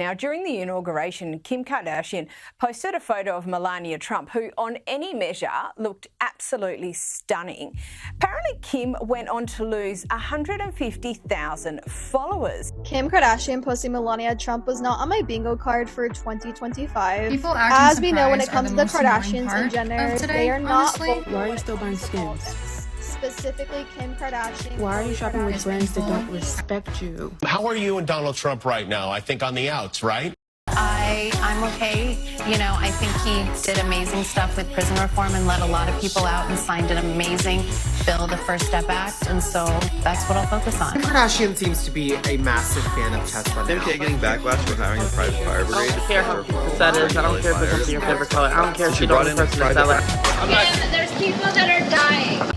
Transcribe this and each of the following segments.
Now, during the inauguration, Kim Kardashian posted a photo of Melania Trump, who on any measure looked absolutely stunning. Apparently, Kim went on to lose 150,000 followers. Kim Kardashian posting Melania Trump was not on my bingo card for 2025. People acting As we know, when it comes to the Kardashians and Jenner, they are not. Honestly. Why are you still buying skins? Specifically Kim Kardashian. Why are you shopping with brands that don't respect you? How are you and Donald Trump right now? I think on the outs, right? I'm okay. You know, I think he did amazing stuff with prison reform and let a lot of people out and signed an amazing bill, the First Step Act, and so that's what I'll focus on. Kim Kardashian seems to be a massive fan of Tesla. Is it okay getting backlash for hiring a private fire brigade? I don't care how cute that is. I don't care if it's your favorite color. I don't care if you don't person to sell it. Kim, there's people that are dying.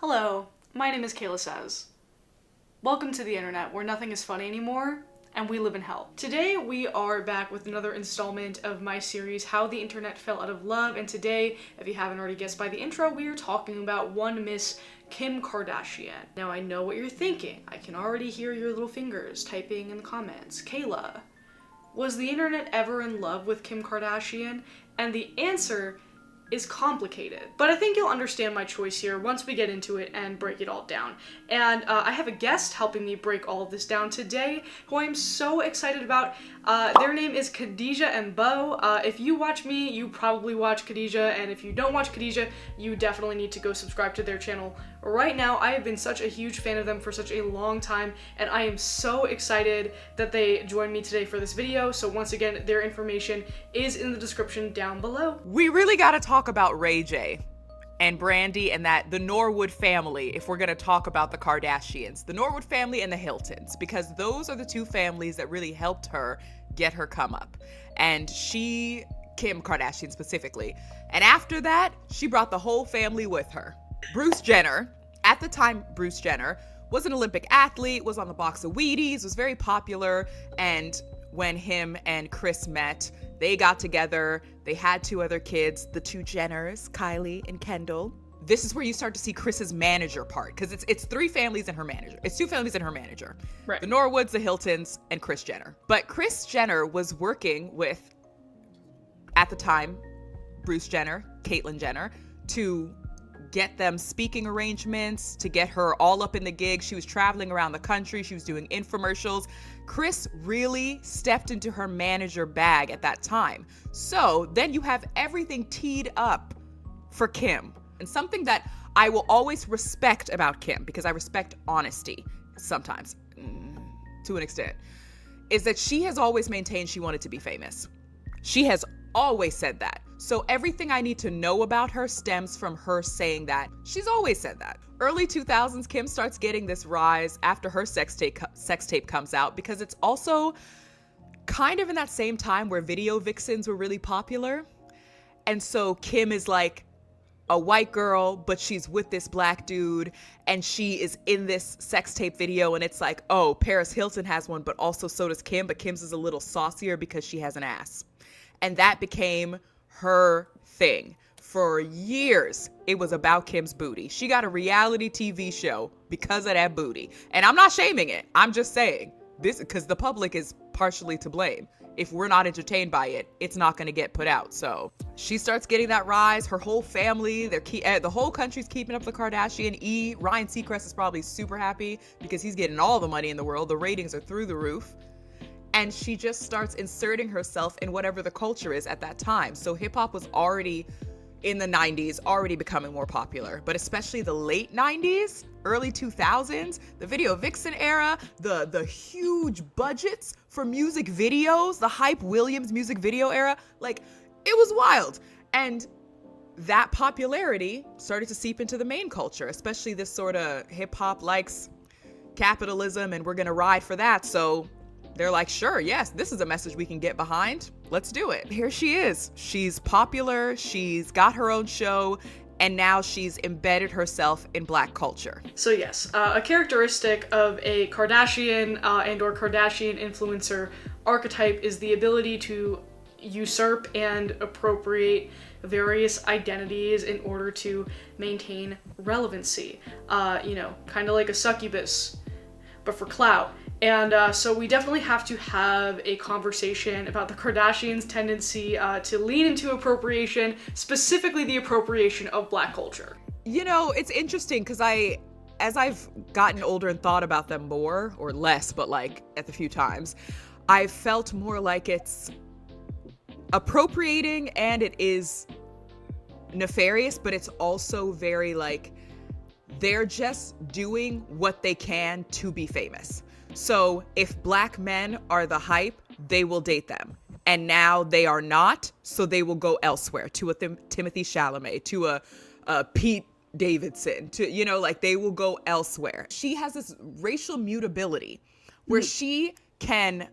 Hello, my name is Kayla Says. Welcome to the internet where nothing is funny anymore and we live in hell. Today we are back with another installment of my series, How the Internet Fell Out of Love, and today, if you haven't already guessed by the intro, we are talking about one Miss Kim Kardashian. Now I know what you're thinking. I can already hear your little fingers typing in the comments. Kayla, was the internet ever in love with Kim Kardashian? And the answer is complicated, but I think you'll understand my choice here once we get into it and break it all down. And I have a guest helping me break all of this down today, who I'm so excited about. Their name is KHADIJA and Bo. If you watch me, you probably watch KHADIJA, and if you don't watch KHADIJA, you definitely need to go subscribe to their channel right now. I have been such a huge fan of them for such a long time, and I am so excited that they joined me today for this video. So once again, their information is in the description down below. We really gotta talk about Ray J and Brandy and the Norwood family if we're gonna talk about the Kardashians. The Norwood family and the Hiltons, because those are the two families that really helped her get her come up. And Kim Kardashian specifically. And after that, she brought the whole family with her. Bruce Jenner, at the time Bruce Jenner, was an Olympic athlete, was on the box of Wheaties, was very popular, and when him and Kris met, they got together, they had two other kids, the two Jenners, Kylie and Kendall. This is where you start to see Kris's manager part, because it's three families and her manager. It's two families and her manager. Right. The Norwoods, the Hiltons, and Kris Jenner. But Kris Jenner was working with, at the time, Bruce Jenner, Caitlyn Jenner, to get them speaking arrangements, to get her all up in the gig. She was traveling around the country. She was doing infomercials. Kris really stepped into her manager bag at that time. So then you have everything teed up for Kim. And something that I will always respect about Kim, because I respect honesty sometimes, to an extent, is that she has always maintained she wanted to be famous. She has always said that. So everything I need to know about her stems from her saying that. She's always said that. Early 2000s, Kim starts getting this rise after her sex tape comes out, because it's also kind of in that same time where video vixens were really popular. And so Kim is like a white girl, but she's with this black dude, and she is in this sex tape video, and it's like, oh, Paris Hilton has one, but also so does Kim, but Kim's is a little saucier because she has an ass. And that became her thing. For years, it was about Kim's booty. She got a reality TV show because of that booty. And I'm not shaming it. I'm just saying this because the public is partially to blame. If we're not entertained by it, it's not going to get put out. So she starts getting that rise. Her whole family, the whole country's keeping up the Kardashian. Ryan Seacrest is probably super happy because he's getting all the money in the world. The ratings are through the roof. And she just starts inserting herself in whatever the culture is at that time. So hip hop was already in the 90s, already becoming more popular, but especially the late 90s, early 2000s, the video vixen era, the huge budgets for music videos, the Hype Williams music video era, like it was wild. And that popularity started to seep into the main culture, especially this sort of hip hop likes capitalism and we're gonna ride for that. So they're like, sure, yes, this is a message we can get behind. Let's do it. Here she is. She's popular. She's got her own show. And now she's embedded herself in Black culture. So yes, a characteristic of a Kardashian and or Kardashian influencer archetype is the ability to usurp and appropriate various identities in order to maintain relevancy. Kind of like a succubus, but for clout. And so we definitely have to have a conversation about the Kardashians' tendency to lean into appropriation, specifically the appropriation of Black culture. You know, it's interesting because as I've gotten older and thought about them more, or less, but like at the few times, I've felt more like it's appropriating and it is nefarious, but it's also very like, they're just doing what they can to be famous. So if Black men are the hype, they will date them. And now they are not, so they will go elsewhere, to a Timothy Chalamet, to a Pete Davidson, to, you know, like they will go elsewhere. She has this racial mutability where she can,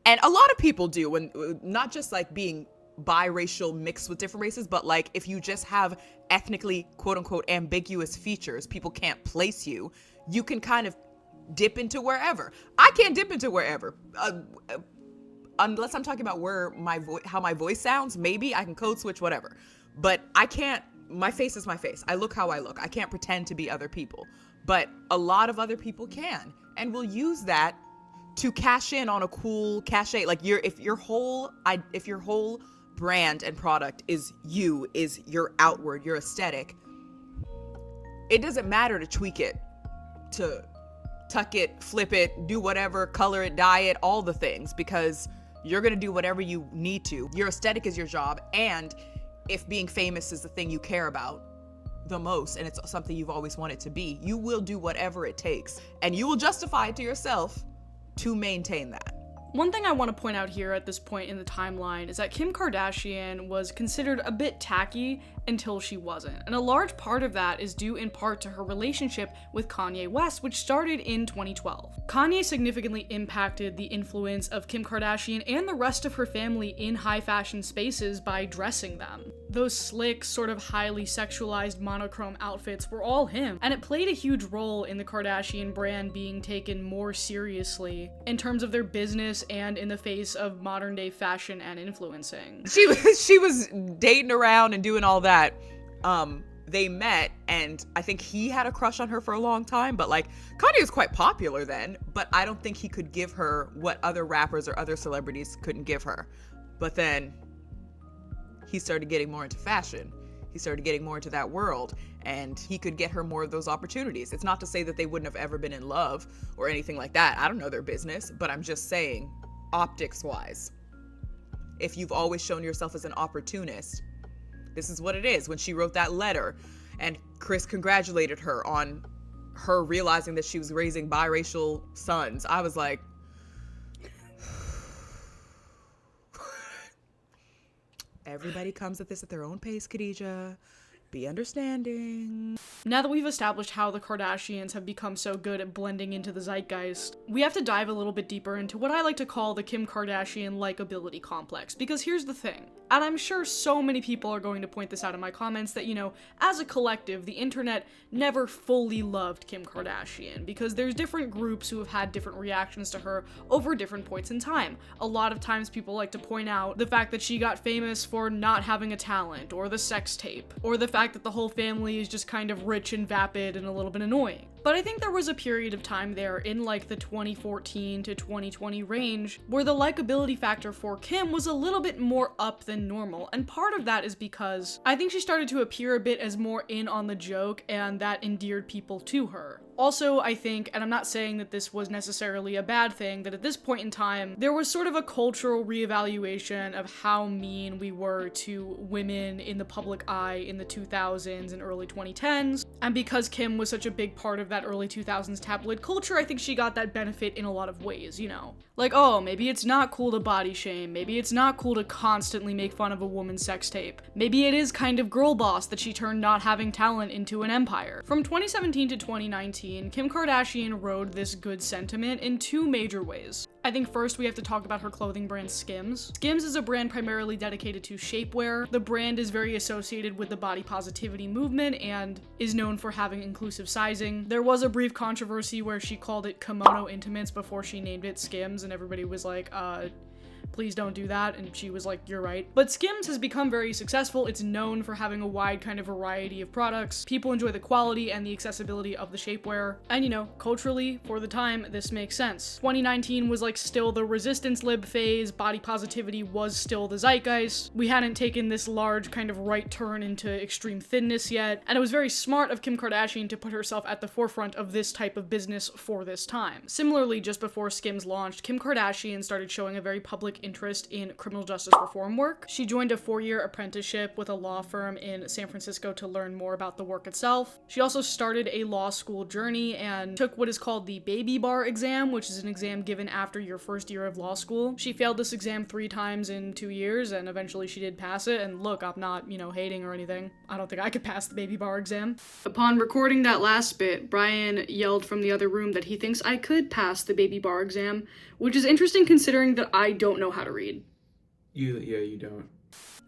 and a lot of people do, when not just like being biracial mixed with different races, but like if you just have ethnically quote unquote ambiguous features, people can't place you, you can kind of dip into wherever. I can't dip into wherever unless I'm talking about where how my voice sounds. Maybe I can code switch, whatever, but I can't. My face is my face. I look how I look. I can't pretend to be other people, but a lot of other people can and will use that to cash in on a cool cachet. Like if your whole brand and product is your outward, your aesthetic, it doesn't matter to tweak it, to tuck it, flip it, do whatever, color it, dye it, all the things, because you're going to do whatever you need to. Your aesthetic is your job. And if being famous is the thing you care about the most, and it's something you've always wanted to be, you will do whatever it takes, and you will justify it to yourself to maintain that. One thing I want to point out here at this point in the timeline is that Kim Kardashian was considered a bit tacky until she wasn't. And a large part of that is due in part to her relationship with Kanye West, which started in 2012. Kanye significantly impacted the influence of Kim Kardashian and the rest of her family in high fashion spaces by dressing them. Those slick, sort of highly sexualized monochrome outfits were all him, and it played a huge role in the Kardashian brand being taken more seriously in terms of their business and in the face of modern day fashion and influencing. She was dating around and doing all that. They met, and I think he had a crush on her for a long time, but like Kanye was quite popular then, but I don't think he could give her what other rappers or other celebrities couldn't give her. But then he started getting more into fashion. He started getting more into that world, and he could get her more of those opportunities. It's not to say that they wouldn't have ever been in love or anything like that. I don't know their business, but I'm just saying, optics wise, if you've always shown yourself as an opportunist, this is what it is. When she wrote that letter and Chris congratulated her on her realizing that she was raising biracial sons, I was like, everybody comes at this at their own pace, KHADIJA. Be understanding. Now that we've established how the Kardashians have become so good at blending into the zeitgeist, we have to dive a little bit deeper into what I like to call the Kim Kardashian likability complex. Because here's the thing, and I'm sure so many people are going to point this out in my comments, that, you know, as a collective, the internet never fully loved Kim Kardashian, because there's different groups who have had different reactions to her over different points in time. A lot of times people like to point out the fact that she got famous for not having a talent, or the sex tape, or the fact that the whole family is just kind of rich and vapid and a little bit annoying. But I think there was a period of time there in like the 2014 to 2020 range where the likability factor for Kim was a little bit more up than normal, and part of that is because I think she started to appear a bit as more in on the joke, and that endeared people to her. Also, I think, and I'm not saying that this was necessarily a bad thing, that at this point in time, there was sort of a cultural reevaluation of how mean we were to women in the public eye in the 2000s and early 2010s. And because Kim was such a big part of that early 2000s tabloid culture, I think she got that benefit in a lot of ways, you know? Like, oh, maybe it's not cool to body shame. Maybe it's not cool to constantly make fun of a woman's sex tape. Maybe it is kind of girl boss that she turned not having talent into an empire. From 2017 to 2019, Kim Kardashian rode this good sentiment in two major ways. I think first we have to talk about her clothing brand Skims. Skims is a brand primarily dedicated to shapewear. The brand is very associated with the body positivity movement and is known for having inclusive sizing. There was a brief controversy where she called it kimono intimates before she named it Skims, and everybody was like, please don't do that. And she was like, you're right. But Skims has become very successful. It's known for having a wide kind of variety of products. People enjoy the quality and the accessibility of the shapewear. And you know, culturally, for the time, this makes sense. 2019 was like still the resistance lib phase. Body positivity was still the zeitgeist. We hadn't taken this large kind of right turn into extreme thinness yet. And it was very smart of Kim Kardashian to put herself at the forefront of this type of business for this time. Similarly, just before Skims launched, Kim Kardashian started showing a very public interest in criminal justice reform work. She joined a 4-year apprenticeship with a law firm in San Francisco to learn more about the work itself. She also started a law school journey and took what is called the baby bar exam, which is an exam given after your first year of law school. She failed this exam 3 times in 2 years, and eventually she did pass it. And look, I'm not, hating or anything. I don't think I could pass the baby bar exam. Upon recording that last bit, Brian yelled from the other room that he thinks I could pass the baby bar exam, which is interesting considering that I don't know how to read. You don't.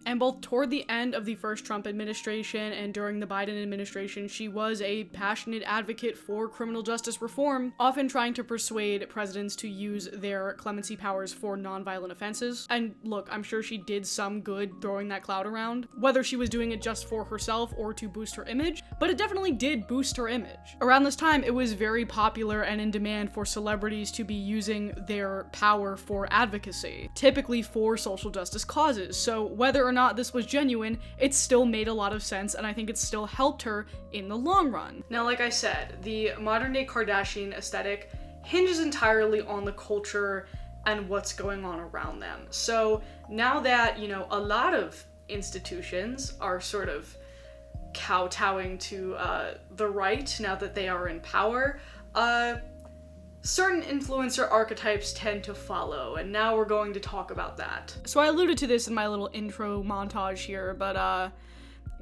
And both toward the end of the first Trump administration and during the Biden administration, she was a passionate advocate for criminal justice reform, often trying to persuade presidents to use their clemency powers for nonviolent offenses. And look, I'm sure she did some good throwing that cloud around, whether she was doing it just for herself or to boost her image, but it definitely did boost her image. Around this time, it was very popular and in demand for celebrities to be using their power for advocacy, typically for social justice causes. So whether or not this was genuine, it still made a lot of sense, and I think it still helped her in the long run. Now, like I said, the modern day Kardashian aesthetic hinges entirely on the culture and what's going on around them. So now that, a lot of institutions are sort of kowtowing to the right now that they are in power, certain influencer archetypes tend to follow, and now we're going to talk about that. So I alluded to this in my little intro montage here, but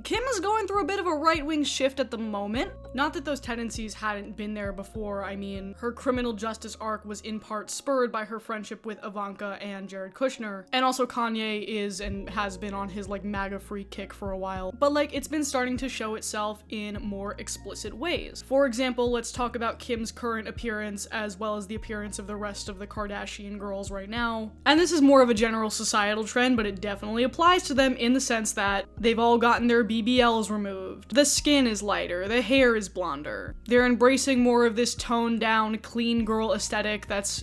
Kim is going through a bit of a right-wing shift at the moment. Not that those tendencies hadn't been there before. I mean, her criminal justice arc was in part spurred by her friendship with Ivanka and Jared Kushner. And also Kanye is and has been on his MAGA free kick for a while. But it's been starting to show itself in more explicit ways. For example, let's talk about Kim's current appearance as well as the appearance of the rest of the Kardashian girls right now. And this is more of a general societal trend, but it definitely applies to them in the sense that they've all gotten their BBLs removed. The skin is lighter, the hair is blonder. They're embracing more of this toned down, clean girl aesthetic that's,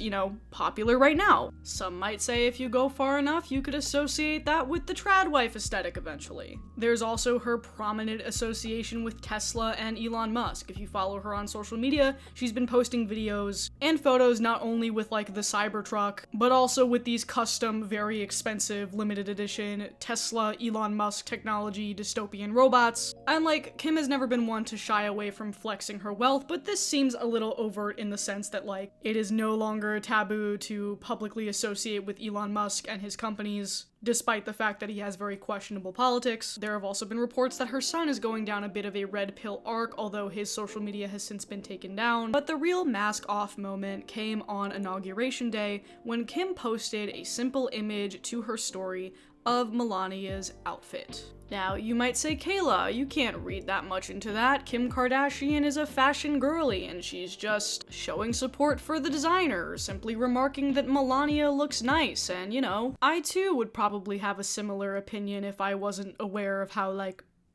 popular right now. Some might say if you go far enough, you could associate that with the trad wife aesthetic eventually. There's also her prominent association with Tesla and Elon Musk. If you follow her on social media, she's been posting videos and photos not only with the Cybertruck, but also with these custom, very expensive, limited edition Tesla, Elon Musk technology, dystopian robots. And Kim has never been one to shy away from flexing her wealth, but this seems a little overt in the sense that it is no longer a taboo to publicly associate with Elon Musk and his companies, despite the fact that he has very questionable politics. There have also been reports that her son is going down a bit of a red pill arc, although his social media has since been taken down. But the real mask off moment came on Inauguration Day when Kim posted a simple image to her story of Melania's outfit. Now, you might say, Kayla, you can't read that much into that. Kim Kardashian is a fashion girly, and she's just showing support for the designer, simply remarking that Melania looks nice, and, I too would probably have a similar opinion if I wasn't aware of how,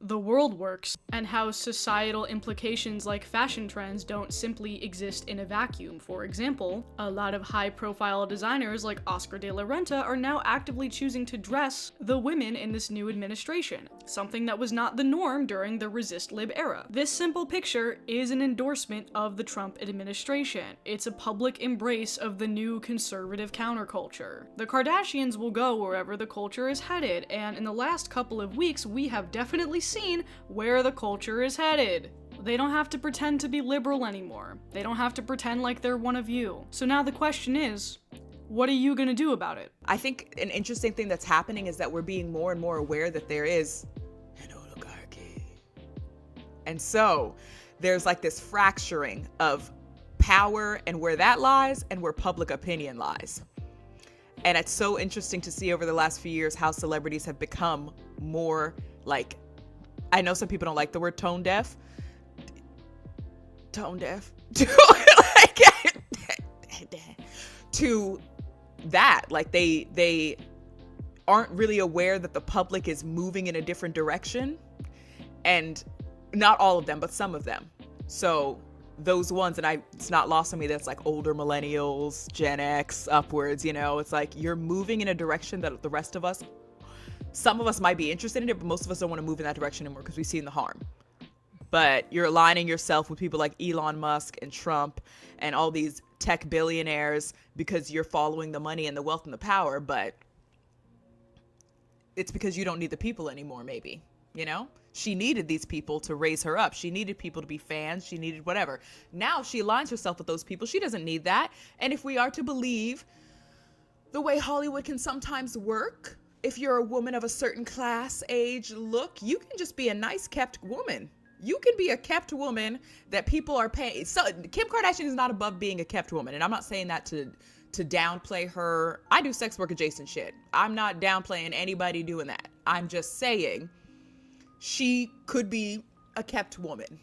the world works, and how societal implications like fashion trends don't simply exist in a vacuum. For example, a lot of high-profile designers like Oscar de la Renta are now actively choosing to dress the women in this new administration, something that was not the norm during the Resist Lib era. This simple picture is an endorsement of the Trump administration. It's a public embrace of the new conservative counterculture. The Kardashians will go wherever the culture is headed, and in the last couple of weeks, we have definitely seen where the culture is headed. They don't have to pretend to be liberal anymore. They don't have to pretend like they're one of you. So now the question is, what are you gonna do about it? I think an interesting thing that's happening is that we're being more and more aware that there is an oligarchy. And so there's this fracturing of power and where that lies and where public opinion lies. And it's so interesting to see over the last few years how celebrities have become more I know some people don't like the word tone deaf to that. Like they aren't really aware that the public is moving in a different direction. And not all of them, but some of them. So those ones, and it's not lost on me that's like older millennials, Gen X upwards, it's like you're moving in a direction that the rest of us, some of us might be interested in it, but most of us don't want to move in that direction anymore because we've seen the harm. But you're aligning yourself with people like Elon Musk and Trump and all these tech billionaires because you're following the money and the wealth and the power, but it's because you don't need the people anymore, maybe, She needed these people to raise her up. She needed people to be fans. She needed whatever. Now she aligns herself with those people. She doesn't need that. And if we are to believe the way Hollywood can sometimes work, if you're a woman of a certain class, age, look, you can just be a nice kept woman. You can be a kept woman that people are paying. So Kim Kardashian is not above being a kept woman. And I'm not saying that to downplay her. I do sex work adjacent shit. I'm not downplaying anybody doing that. I'm just saying she could be a kept woman.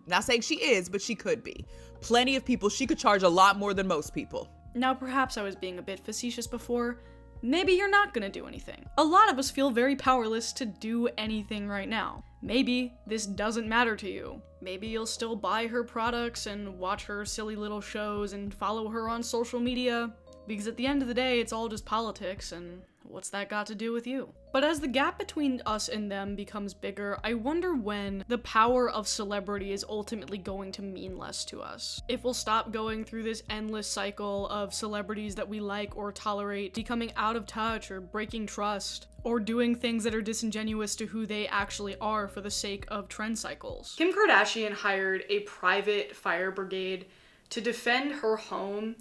Not saying she is, but she could be. Plenty of people, she could charge a lot more than most people. Now, perhaps I was being a bit facetious before. Maybe you're not gonna do anything. A lot of us feel very powerless to do anything right now. Maybe this doesn't matter to you. Maybe you'll still buy her products and watch her silly little shows and follow her on social media. Because at the end of the day, it's all just politics, and what's that got to do with you? But as the gap between us and them becomes bigger, I wonder when the power of celebrity is ultimately going to mean less to us. If we'll stop going through this endless cycle of celebrities that we like or tolerate becoming out of touch or breaking trust, or doing things that are disingenuous to who they actually are for the sake of trend cycles. Kim Kardashian hired a private fire brigade to defend her home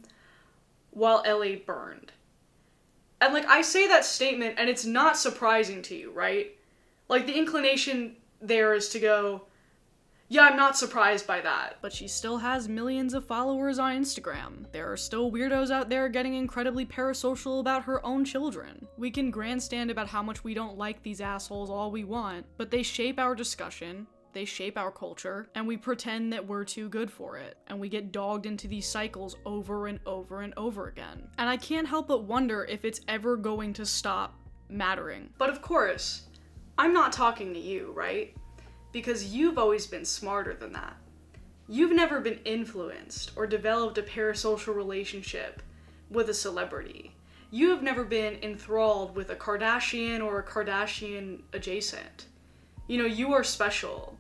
while LA burned. And I say that statement and it's not surprising to you, right? The inclination there is to go, yeah, I'm not surprised by that. But she still has millions of followers on Instagram. There are still weirdos out there getting incredibly parasocial about her own children. We can grandstand about how much we don't like these assholes all we want, but they shape our discussion, they shape our culture, and we pretend that we're too good for it, and we get dogged into these cycles over and over and over again. And I can't help but wonder if it's ever going to stop mattering. But of course, I'm not talking to you, right? Because you've always been smarter than that. You've never been influenced or developed a parasocial relationship with a celebrity. You have never been enthralled with a Kardashian or a Kardashian adjacent. You are special.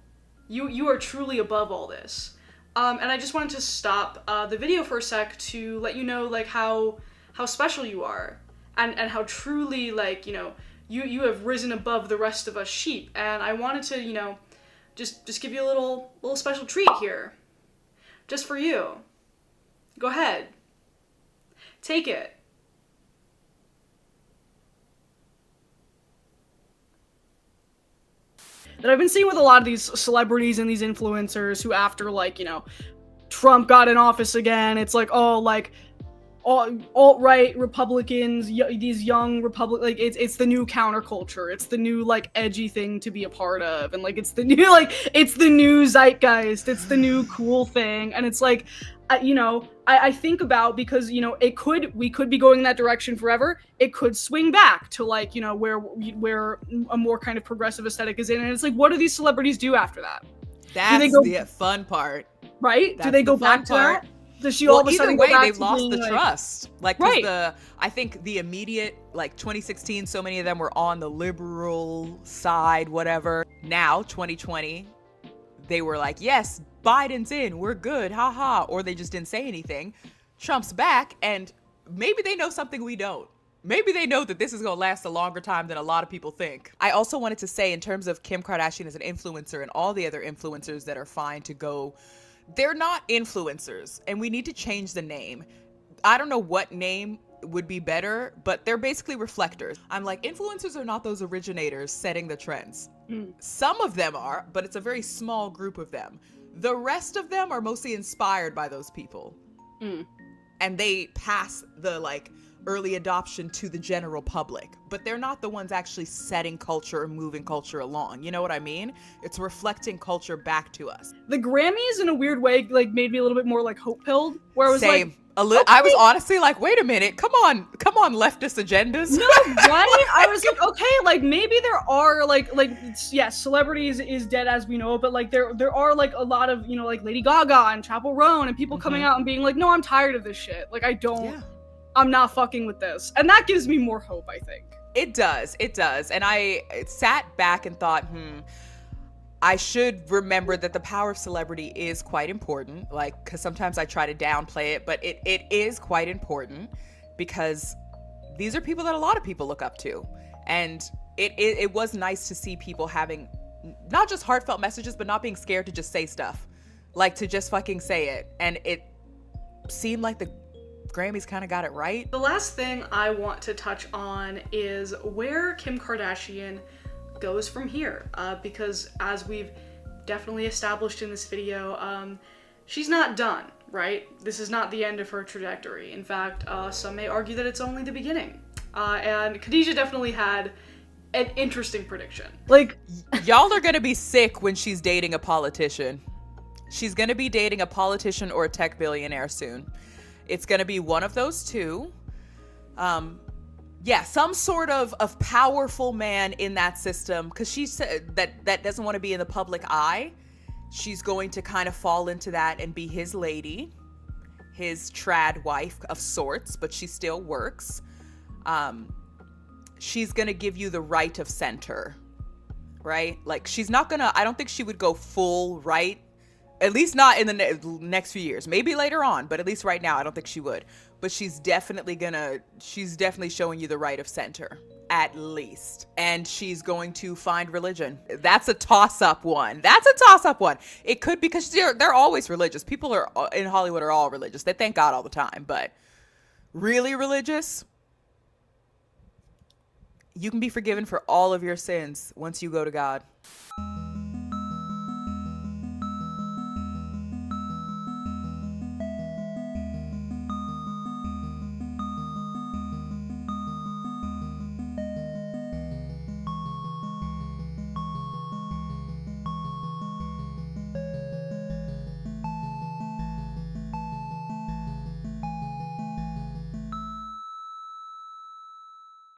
You are truly above all this. And I just wanted to stop the video for a sec to let you know how special you are and how truly you have risen above the rest of us sheep. And I wanted to just give you a little special treat here, just for you. Go ahead, take it. That I've been seeing with a lot of these celebrities and these influencers who after Trump got in office again, it's alt-right Republicans, these young it's the new counterculture, it's the new edgy thing to be a part of, and it's the new it's the new zeitgeist, it's the new cool thing, and it's I think about, because we could be going in that direction forever. It could swing back to where a more kind of progressive aesthetic is in, and it's what do these celebrities do after that? That's the fun part, right? Do they go back to that? Does she all of a sudden go back they've to lost being, the trust. Right. I think the immediate 2016, so many of them were on the liberal side, whatever. Now 2020, they were yes, Biden's in, we're good, haha, or they just didn't say anything. Trump's back, and maybe they know something we don't. Maybe they know that this is going to last a longer time than a lot of people think. I also wanted to say, in terms of Kim Kardashian as an influencer and all the other influencers that are fine to go, they're not influencers, and we need to change the name. I don't know what name would be better, but they're basically reflectors. I'm influencers are not those originators setting the trends. Some of them are, but it's a very small group of them. The rest of them are mostly inspired by those people. And they pass the early adoption to the general public, but they're not the ones actually setting culture or moving culture along. You know what I mean? It's reflecting culture back to us. The Grammys in a weird way made me a little bit more hope-pilled, where I was I was honestly like, wait a minute, come on, leftist agendas. No, right? I was like, okay, like maybe there are celebrities is dead as we know, but like there are like a lot of, you know, like Lady Gaga and Chappell Roan and people coming out and being like, no, I'm tired of this shit. Like I'm not fucking with this. And that gives me more hope, I think. It does. And I sat back and thought, I should remember that the power of celebrity is quite important, like, because sometimes I try to downplay it, but it is quite important because these are people that a lot of people look up to. And it was nice to see people having not just heartfelt messages, but not being scared to just say stuff, like to just fucking say it. And it seemed like the Grammys kind of got it right. The last thing I want to touch on is where Kim Kardashian goes from here, because as we've definitely established in this video, she's not done, right? This is not the end of her trajectory. In fact, some may argue that it's only the beginning. And KHADIJA definitely had an interesting prediction. Like, y'all are gonna be sick when she's dating a politician. She's gonna be dating a politician or a tech billionaire soon. It's gonna be one of those two. Yeah, some sort of powerful man in that system, because she said that doesn't want to be in the public eye. She's going to kind of fall into that and be his lady, his trad wife of sorts, but she still works. She's going to give you the right of center, right? Like, she's not going to, I don't think she would go full right, at least not in the next few years. Maybe later on, but at least right now, I don't think she would. But she's definitely showing you the right of center, at least. And she's going to find religion. That's a toss-up one. It could, because they're always religious. People in Hollywood are all religious. They thank God all the time. But really religious, you can be forgiven for all of your sins once you go to God.